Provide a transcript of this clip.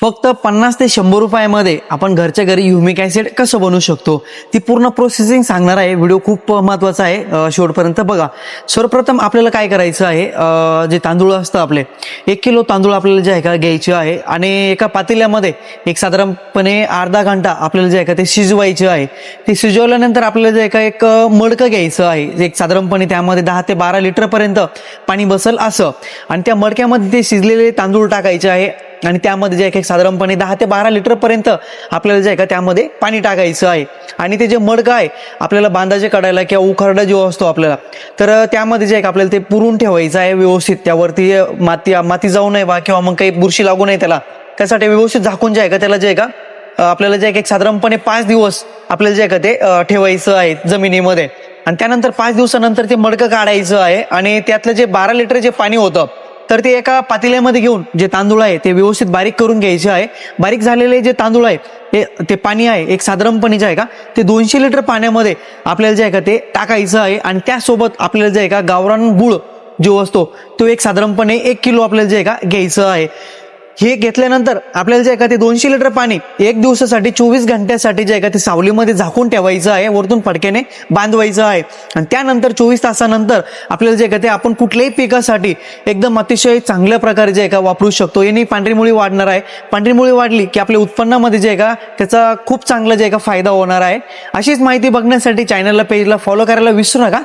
फक्त 50 ते 100 रुपयामध्ये आपण घरच्या घरी ह्युमिक ॲसिड कसं बनवू शकतो ती पूर्ण प्रोसेसिंग सांगणार आहे. व्हिडिओ खूप महत्त्वाचा आहे, शेवटपर्यंत बघा. सर्वप्रथम आपल्याला काय करायचं आहे, जे तांदूळ असतं आपले 1 किलो तांदूळ आपल्याला जे आहे का घ्यायचे आहे आणि एका पातेल्यामध्ये एक साधारणपणे अर्धा घंटा आपल्याला जे आहे का ते शिजवायचे आहे. ते शिजवल्यानंतर आपल्याला जे आहे का एक मडकं घ्यायचं आहे, एक साधारणपणे त्यामध्ये 10 ते 12 लिटरपर्यंत पाणी बसल असं, आणि त्या मडक्यामध्ये ते शिजलेले तांदूळ टाकायचे आहे आणि त्यामध्ये जे आहे साधारणपणे 10 ते 12 लिटरपर्यंत आपल्याला जे आहे का त्यामध्ये पाणी टाकायचं आहे. आणि ते जे मडकं आहे आपल्याला बांधाचे काढायला किंवा उखरडा जो असतो आपल्याला, तर त्यामध्ये जे आहे का आपल्याला ते पुरून ठेवायचं आहे व्यवस्थित. त्यावरती माती जाऊ नये बा किंवा मग काही बुरशी लागू नये त्याला, त्यासाठी व्यवस्थित झाकून जे आहे का त्याला जे आहे का आपल्याला जे आहे एक साधारणपणे 5 दिवस आपल्याला जे आहे का ते ठेवायचं आहे जमिनीमध्ये. आणि त्यानंतर 5 दिवसानंतर ते मडकं काढायचं आहे आणि त्यातलं जे 12 लिटर जे पाणी होतं तर ते एका पातेल्यामध्ये घेऊन जे तांदूळ आहे ते व्यवस्थित बारीक करून घ्यायचे आहे. बारीक झालेले जे तांदूळ आहे ते पाणी आहे एक साधारणपणे जे आहे का ते 200 लिटर पाण्यामध्ये आपल्याला जे आहे का ते टाकायचं आहे. आणि त्यासोबत आपल्याला जे आहे का गावरान गुळ जो असतो तो एक साधारणपणे 1 किलो आपल्याला जे आहे का घ्यायचं आहे. हे घेतल्यानंतर आपल्याला जे आहे का ते 200 लिटर पाणी 1 दिवसासाठी 24 घंट्यासाठी जे आहे का ते सावलीमध्ये झाकून ठेवायचं आहे, वरतून फडक्याने बांधवायचं आहे. आणि त्यानंतर 24 तासानंतर आपल्याला जे आहे का ते आपण कुठल्याही पिकासाठी एकदम अतिशय चांगल्या प्रकारे जे आहे का वापरू शकतो. याने पांढरी मुळी वाढणार आहे. पांढरी मुळी वाढली की आपल्या उत्पन्नामध्ये जे आहे का त्याचा खूप चांगला जे आहे का फायदा होणार आहे. अशीच माहिती बघण्यासाठी चॅनलला पेजला फॉलो करायला विसरू नका.